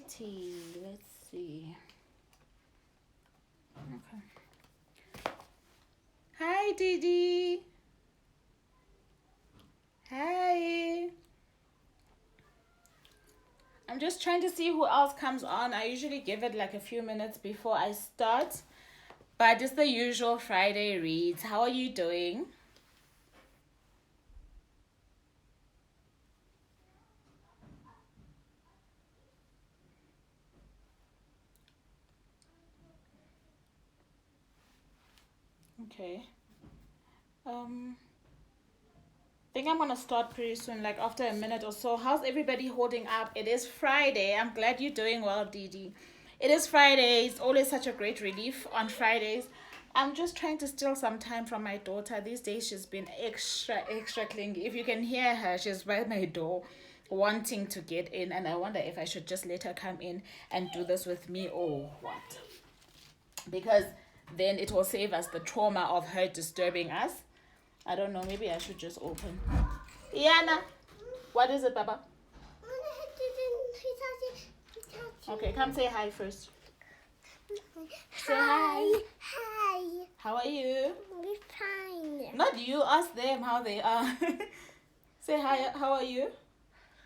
Alrighty, let's see. Okay. Hi, Didi. Hi. I'm just trying to see who else comes on. I usually give it like a few minutes before I start. But it's the usual Friday reads. How are you doing? Okay. I think I'm gonna start pretty soon, like after a minute or so. How's everybody holding up? It is Friday. I'm glad you're doing well, Didi. It is Friday. It's always such a great relief on Fridays. I'm just trying to steal some time from my daughter. These days she's been extra clingy. If you can hear her, she's by my door wanting to get in, and I wonder if I should just let her come in and do this with me or what. Because then it will save us the trauma of her disturbing us. I don't know, maybe I should just open. Iana, what is it, Baba? Okay, come say hi first. Say hi. Hi. How are you? We're fine. Not you, ask them how they are. Say hi, how are you?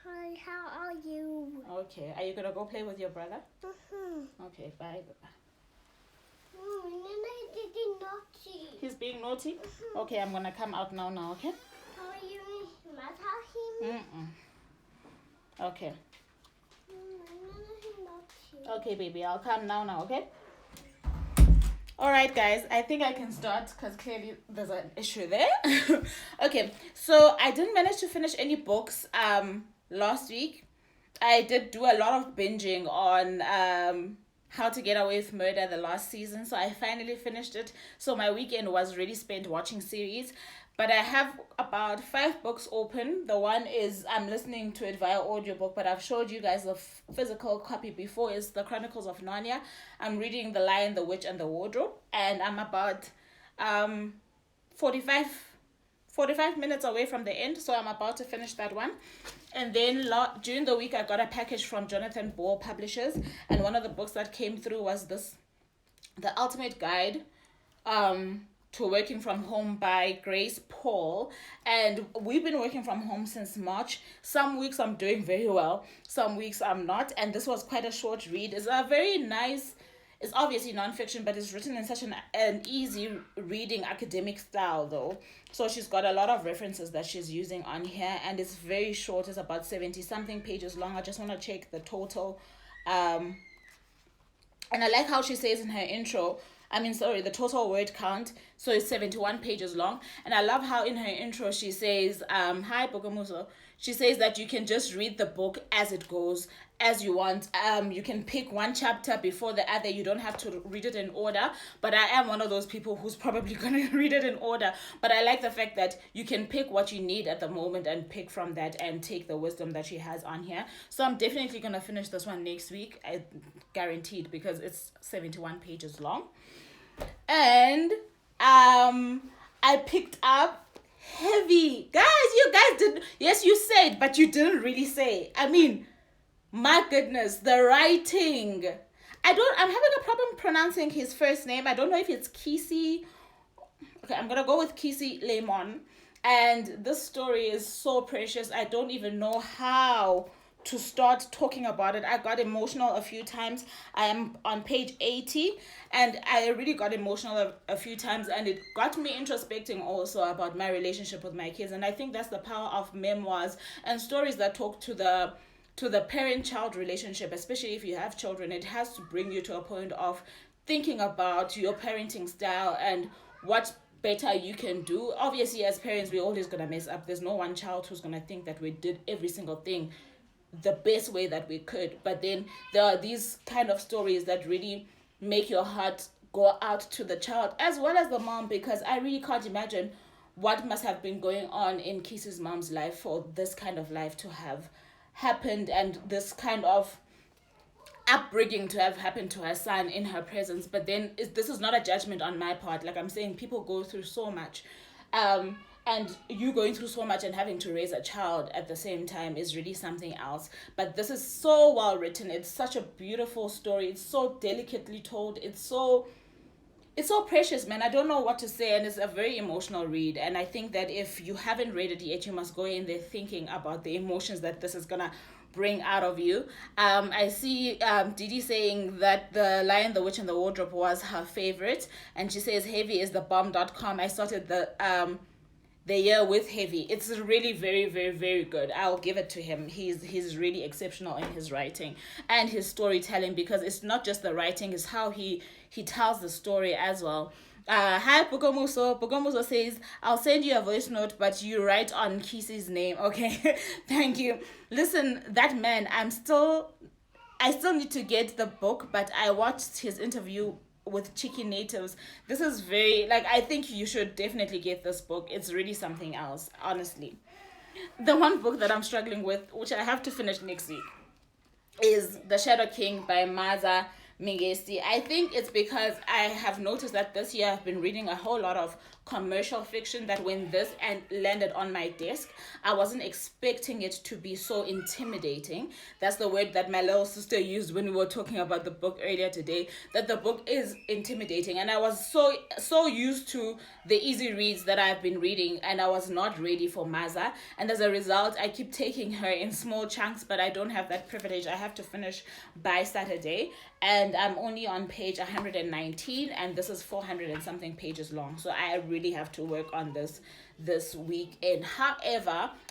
Hi, how are you? Okay, are you gonna go play with your brother? Mm-hmm. Okay, bye. Naughty. He's being naughty? Okay, I'm gonna come out now, okay? How are you? Mother him? Okay. Naughty. Okay, baby, I'll come now, okay? Alright, guys, I think I can start because clearly there's an issue there. Okay, so I didn't manage to finish any books last week. I did do a lot of binging on How to Get Away with Murder the last season, so I finally finished it. So my weekend was really spent watching series. But I have about 5 books open. The one is I'm listening to it via audiobook, but I've showed you guys the physical copy before. It's the Chronicles of Narnia. I'm reading The Lion, the Witch, and the Wardrobe, and I'm about 45 minutes away from the end, so I'm about to finish that one. And then during the week I got a package from Jonathan Ball Publishers, and one of the books that came through was The Ultimate Guide to Working from Home by Grace Paul. And we've been working from home since March. Some weeks I'm doing very well, some weeks I'm not, and this was quite a short read. It's a very nice, it's obviously nonfiction, but it's written in such an easy reading academic style though. So she's got a lot of references that she's using on here, and it's very short. It's about 70 something pages long. I just want to check the total. And I like how she says in her intro, the total word count. So it's 71 pages long. And I love how in her intro she says, hi Bogamuso. She says that you can just read the book as it goes, as you want. You can pick one chapter before the other. You don't have to read it in order. But I am one of those people who's probably going to read it in order. But I like the fact that you can pick what you need at the moment and pick from that and take the wisdom that she has on here. So I'm definitely going to finish this one next week. Guaranteed, because it's 71 pages long. And I picked up Heavy. You guys did, yes, you said, but you didn't really say. My goodness, the writing. I'm having a problem pronouncing his first name. I don't know if it's Kiese. Okay, I'm gonna go with Kiese Laymon. And this story is so precious. I don't even know how to start talking about it. I got emotional a few times. I am on page 80, and I really got emotional a few times, and it got me introspecting also about my relationship with my kids. And I think that's the power of memoirs and stories that talk to the parent-child relationship, especially if you have children. It has to bring you to a point of thinking about your parenting style and what better you can do. Obviously, as parents, we're always going to mess up. There's no one child who's going to think that we did every single thing the best way that we could. But then there are these kind of stories that really make your heart go out to the child as well as the mom, because I really can't imagine what must have been going on in Kiese's mom's life for this kind of life to have happened, and this kind of upbringing to have happened to her son in her presence. But then this is not a judgment on my part. Like I'm saying, people go through so much. and you going through so much and having to raise a child at the same time is really something else. But this is so well written. It's such a beautiful story. It's so delicately told. It's so precious, man. I don't know what to say, and it's a very emotional read. And I think that if you haven't read it yet, you must go in there thinking about the emotions that this is gonna bring out of you. I see Didi saying that The Lion, the Witch, and the Wardrobe was her favorite, and she says Heavy is the bomb.com. I started the year with Heavy. It's really very, very, very good. I'll give it to him. He's really exceptional in his writing and his storytelling, because it's not just the writing, it's how he tells the story as well. Hi Pogomuso. Pogomuso says, I'll send you a voice note, but you write on Kiese's name. Okay. Thank you. Listen, that man, I still need to get the book, but I watched his interview with Cheeky Natives. This is very, like, I think you should definitely get this book. It's really something else, honestly. The one book that I'm struggling with, which I have to finish next week, is The Shadow King by Maaza, Miguesi. I think it's because I have noticed that this year I've been reading a whole lot of commercial fiction, that when this landed on my desk, I wasn't expecting it to be so intimidating. That's the word that my little sister used when we were talking about the book earlier today, that the book is intimidating. And I was so used to the easy reads that I've been reading, and I was not ready for Mazza. And as a result, I keep taking her in small chunks, but I don't have that privilege. I have to finish by Saturday, and I'm only on page 119, and this is 400 and something pages long. So I really have to work on this weekend,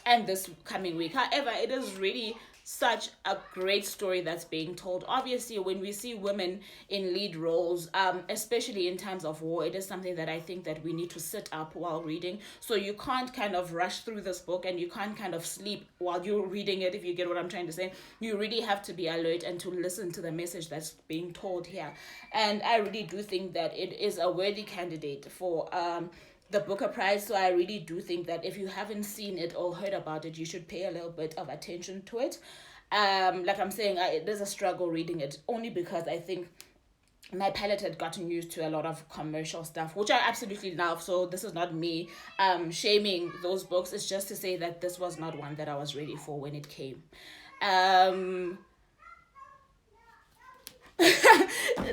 and this coming week. However, it is really such a great story that's being told. Obviously, when we see women in lead roles, especially in times of war, it is something that I think that we need to sit up while reading. So you can't kind of rush through this book, and you can't kind of sleep while you're reading it, if you get what I'm trying to say. You really have to be alert and to listen to the message that's being told here. And I really do think that it is a worthy candidate for the Booker Prize. So I really do think that if you haven't seen it or heard about it, you should pay a little bit of attention to it. Like I'm saying, there's a struggle reading it, only because I think my palate had gotten used to a lot of commercial stuff, which I absolutely love. So this is not me shaming those books. It's just to say that this was not one that I was ready for when it came.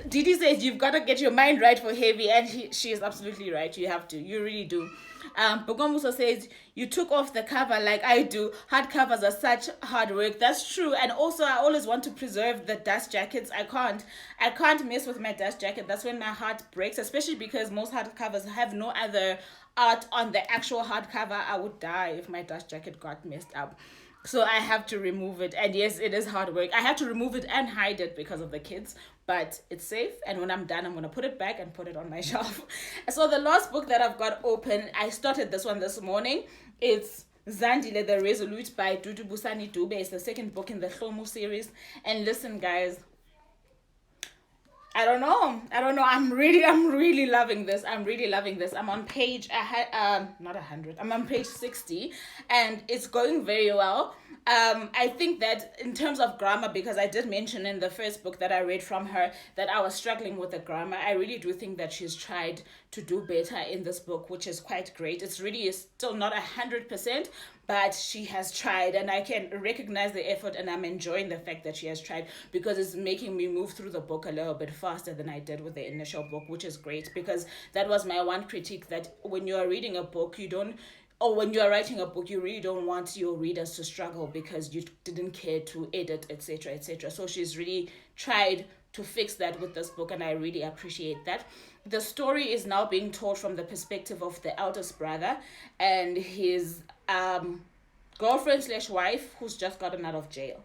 Didi says you've got to get your mind right for Heavy, and she is absolutely right. You have to. You really do. Bogomuso says you took off the cover like I do. Hardcovers are such hard work. That's true. And also, I always want to preserve the dust jackets. I can't mess with my dust jacket. That's when my heart breaks, especially because most hardcovers have no other art on the actual hardcover. I would die if my dust jacket got messed up. So I have to remove it. And yes, it is hard work. I have to remove it and hide it because of the kids. But it's safe. And when I'm done, I'm going to put it back and put it on my shelf. So the last book that I've got open, I started this one this morning. It's Zandile The Resolute by Busani-Dube. It's the second book in the Hlomu series. And listen, guys, I don't know. I'm really loving this. I'm on page not 100. I'm on page 60, and it's going very well. I think that in terms of grammar, because I did mention in the first book that I read from her that I was struggling with the grammar, I really do think that she's tried to do better in this book, which is quite great. It's really still not 100%, but she has tried, and I can recognize the effort, and I'm enjoying the fact that she has tried, because it's making me move through the book a little bit faster than I did with the initial book, which is great, because that was my one critique, that when you are reading a book, when you are writing a book, you really don't want your readers to struggle because you didn't care to edit, etc., etc. So she's really tried to fix that with this book, and I really appreciate that. The story is now being told from the perspective of the eldest brother and his girlfriend/wife who's just gotten out of jail.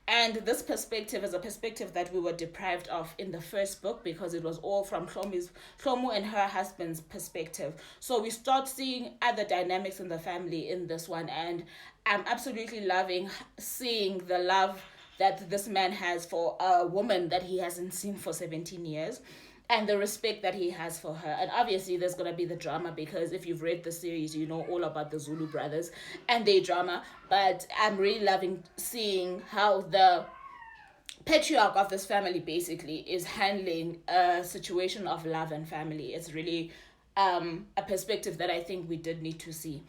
And this perspective is a perspective that we were deprived of in the first book, because it was all from Hlomu and her husband's perspective. So we start seeing other dynamics in the family in this one, and I'm absolutely loving seeing the love that this man has for a woman that he hasn't seen for 17 years. And the respect that he has for her. And obviously there's going to be the drama, because if you've read the series, you know all about the Zulu brothers and their drama. But I'm really loving seeing how the patriarch of this family basically is handling a situation of love and family. It's really a perspective that I think we did need to see.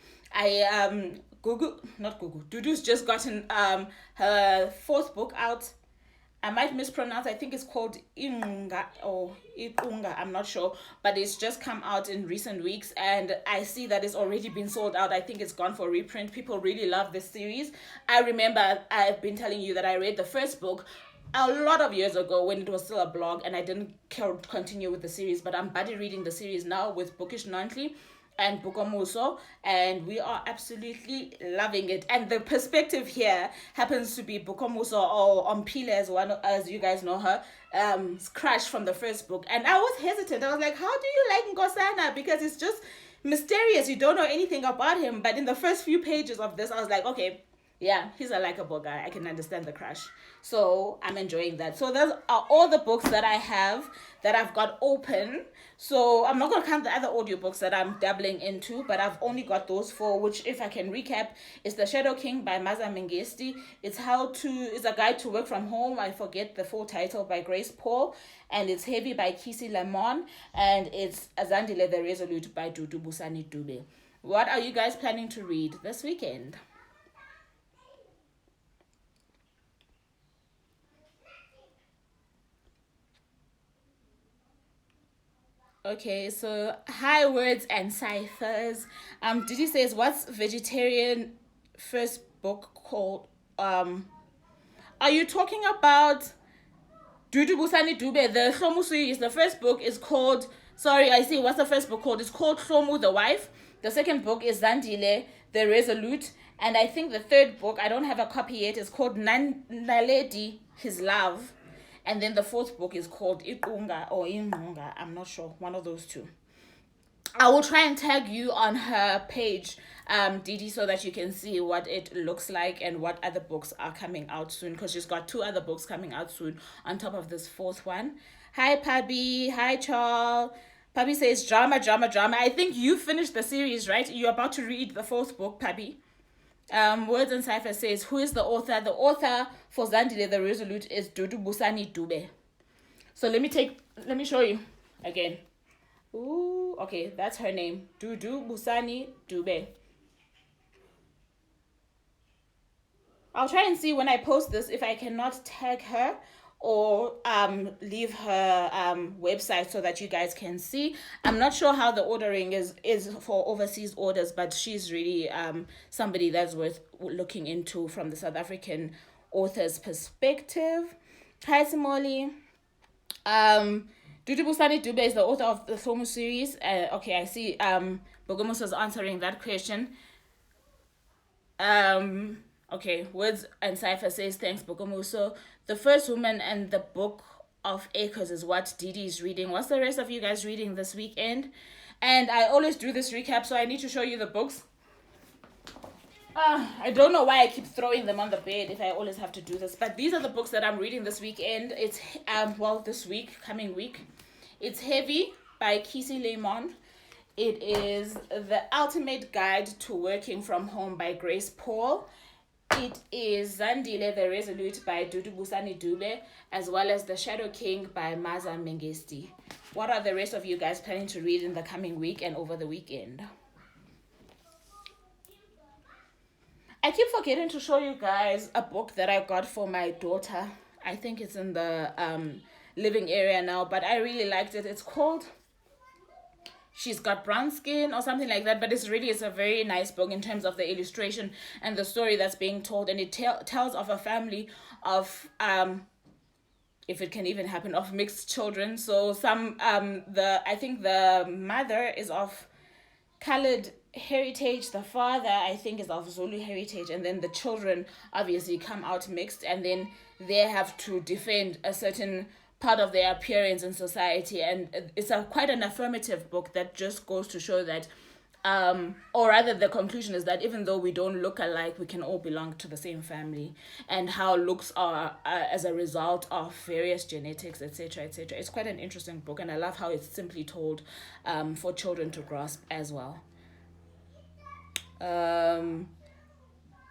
Dudu's just gotten her fourth book out. I might mispronounce. I think it's called Inga or Ikunga. I'm not sure, but it's just come out in recent weeks, and I see that it's already been sold out. I think it's gone for reprint. People really love this series. I remember I've been telling you that I read the first book a lot of years ago when it was still a blog, and I didn't continue with the series. But I'm buddy reading the series now with Bookish Monthly and Bukomuso, and we are absolutely loving it. And the perspective here happens to be Bukomuso, or Ompile, as you guys know her, crush from the first book. And I was hesitant. I was like, how do you like Nkosana? Because it's just mysterious. You don't know anything about him. But in the first few pages of this, I was like, okay, yeah, he's a likable guy. I can understand the crush. So I'm enjoying that. So those are all the books that I have that I've got open. So I'm not going to count the other audiobooks that I'm dabbling into, but I've only got those four, which, if I can recap, is The Shadow King by Mazza Mengiste. It's a guide to work from home. I forget the full title, by Grace Paul. And it's Heavy by Kiese, Laymon. And it's Zandile The Resolute by Busani-Dube. What are you guys planning to read this weekend? Okay, so hi words and ciphers. Didi says, what's vegetarian first book called? Are you talking about Busani-Dube, the Hlomu series? The first book is called, sorry, I see, what's the first book called? It's called Hlomu the Wife. The second book is Zandile the Resolute. And I think the third book, I don't have a copy yet, is called Naledi, His Love. And then the fourth book is called Ikunga or Ingunga. I'm not sure. One of those two. I will try and tag you on her page, Didi, so that you can see what it looks like and what other books are coming out soon. Because she's got two other books coming out soon on top of this fourth one. Hi, Pabi. Hi, Charles. Pabi says, drama. I think you finished the series, right? You're about to read the fourth book, Pabi. Words and Cipher says, who is the author? The author for Zandile the Resolute is Busani-Dube. So let me show you again. Ooh, okay, that's her name. Busani-Dube. I'll try and see when I post this if I cannot tag her or leave her website so that you guys can see. I'm not sure how the ordering is for overseas orders, but she's really somebody that's worth looking into from the South African author's perspective. Hi, Simoli. Busani-Dube is the author of the Hlomu series. Okay, I see Bogomus was answering that question. Okay, Words and Cipher says, thanks, Bogomuso. The First Woman and the Book of Acres is what Didi is reading. What's the rest of you guys reading this weekend? And I always do this recap, so I need to show you the books. I don't know why I keep throwing them on the bed if I always have to do this. But these are the books that I'm reading this weekend. It's, coming week. It's Heavy by Kiese, Laymon. It is The Ultimate Guide to Working from Home by Grace Paul. It is Zandile the Resolute by Busani-Dube, as well as The Shadow King by Maaza Mengiste. What are the rest of you guys planning to read in the coming week and over the weekend? I keep forgetting to show you guys a book that I got for my daughter. I think it's in the living area now, but I really liked it. It's called She's Got Brown Skin or something like that, but it's a very nice book in terms of the illustration and the story that's being told, and it tells of a family of if it can even happen, of mixed children. So I think the mother is of colored heritage, the father I think is of Zulu heritage, and then the children obviously come out mixed, and then they have to defend a certain part of their appearance in society. And it's quite an affirmative book that just goes to show that or rather the conclusion is that even though we don't look alike, we can all belong to the same family, and how looks are as a result of various genetics, etc. etc. It's quite an interesting book, and I love how it's simply told for children to grasp as well.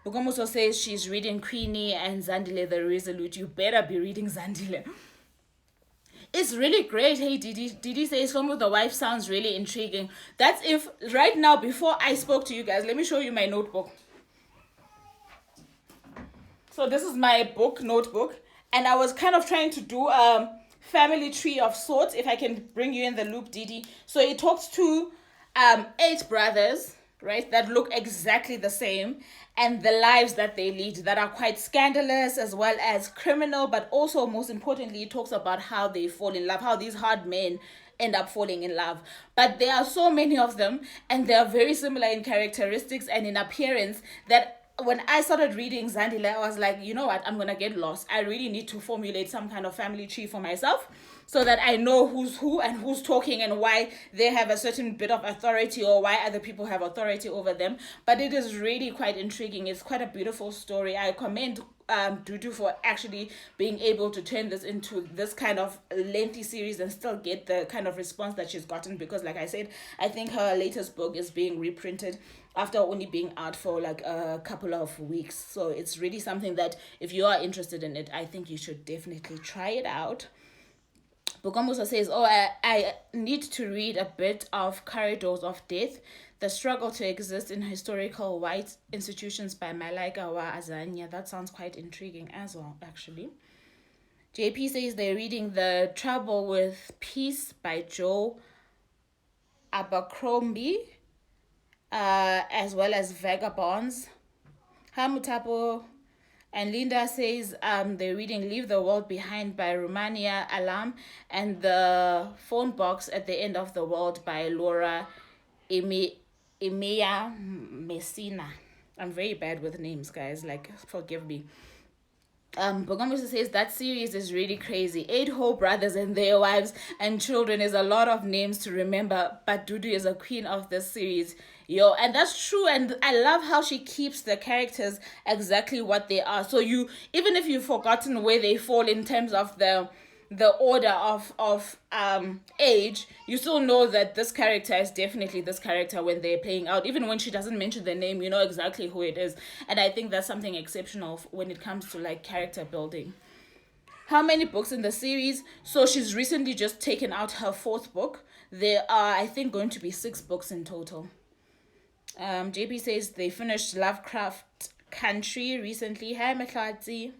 Bugomuso says she's reading Queenie and Zandile the Resolute. You better be reading Zandile. It's really great. Hey, Didi says Home with the Wife sounds really intriguing. That's if right now, before I spoke to you guys, let me show you my notebook. So this is my book notebook, and I was kind of trying to do family tree of sorts, if I can bring you in the loop, Didi. So it talks to 8 brothers, right, that look exactly the same, and the lives that they lead that are quite scandalous as well as criminal, but also most importantly it talks about how they fall in love, how these hard men end up falling in love. But there are so many of them, and they are very similar in characteristics and in appearance, that when I started reading Zandile, I was like, you know what, I'm gonna get lost. I really need to formulate some kind of family tree for myself, so that I know who's who and who's talking and why they have a certain bit of authority or why other people have authority over them. But it is really quite intriguing. It's quite a beautiful story. I commend Dudu for actually being able to turn this into this kind of lengthy series and still get the kind of response that she's gotten, because like I said, I think her latest book is being reprinted after only being out for like a couple of weeks. So it's really something that if you are interested in it, I think you should definitely try it out. Bogomusa says, I need to read a bit of Corridors of Death, The Struggle to Exist in Historical White Institutions by Malaika wa Azania. That sounds quite intriguing as well, actually. JP says they're reading The Trouble with Peace by Joe Abercrombie, as well as Vagabonds. Hamutapo and Linda says they're reading Leave the World Behind by Romania Alam, and The Phone Box at the End of the World by Laura Emea Messina. I'm very bad with names, guys, like forgive me. Bogomusa says that series is really crazy. 8 whole brothers and their wives and children is a lot of names to remember, but Dudu is a queen of this series. Yo, and that's true, and I love how she keeps the characters exactly what they are. So you, even if you've forgotten where they fall in terms of the order of age, you still know that this character is definitely this character when they're playing out. Even when she doesn't mention the name, you know exactly who it is. And I think that's something exceptional when it comes to like character building. How many books in the series? So she's recently just taken out her 4th book. There are, I think, going to be 6 books in total. JP says they finished Lovecraft Country recently. Hi, Mekladzi.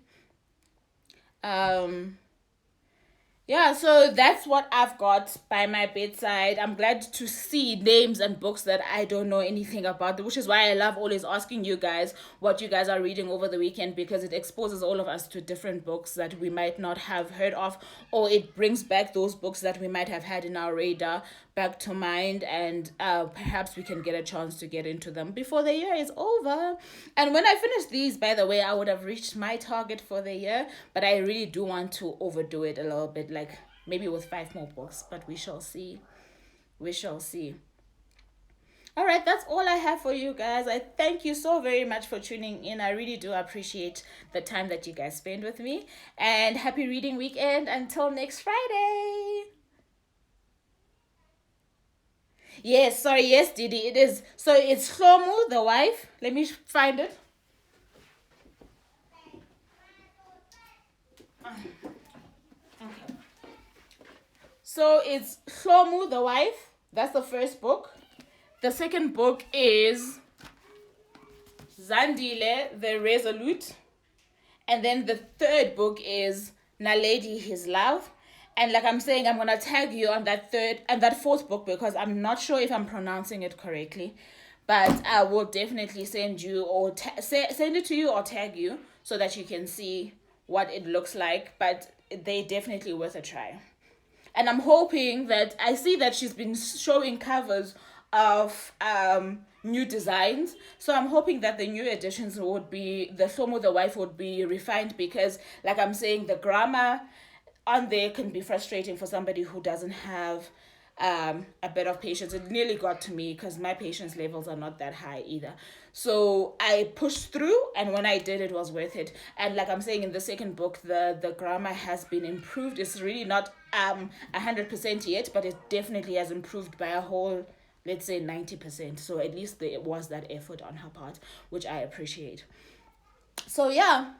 Yeah, so that's what I've got by my bedside. I'm glad to see names and books that I don't know anything about, which is why I love always asking you guys what you guys are reading over the weekend, because it exposes all of us to different books that we might not have heard of, or it brings back those books that we might have had in our radar back to mind, and perhaps we can get a chance to get into them before the year is over. And when I finish these, by the way, I would have reached my target for the year, but I really do want to overdo it a little bit, like maybe with 5 more books, but we shall see. All right, that's all I have for you guys. I thank you so very much for tuning in. I really do appreciate the time that you guys spend with me, and happy reading weekend until next Friday. Yes, Didi, it is. So it's Hlomu, the wife. Let me find it. Okay. So it's Hlomu, the wife. That's the first book. The second book is Zandile The Resolute. And then the third book is Naledi His Love. And like I'm saying, I'm going to tag you on that 4th book, because I'm not sure if I'm pronouncing it correctly. But I will definitely send you or send it to you or tag you so that you can see what it looks like. But they definitely worth a try. And I'm hoping that, I see that she's been showing covers of new designs. So I'm hoping that the new editions would be, the Hlomu the wife would be refined, because like I'm saying, the grammar on there can be frustrating for somebody who doesn't have a bit of patience. It nearly got to me because my patience levels are not that high either. So I pushed through, and when I did, it was worth it. And like I'm saying, in the second book, the grammar has been improved. It's really not 100% yet, but it definitely has improved by a whole, let's say, 90%. So at least there was that effort on her part, which I appreciate. So yeah,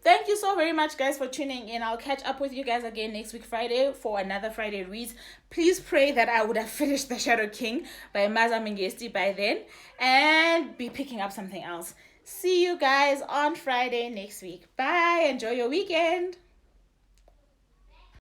Thank you so very much, guys, for tuning in. I'll catch up with you guys again next week, Friday, for another Friday Reads. Please pray that I would have finished The Shadow King by Mazza Mengiste by then and be picking up something else. See you guys on Friday next week. Bye. Enjoy your weekend.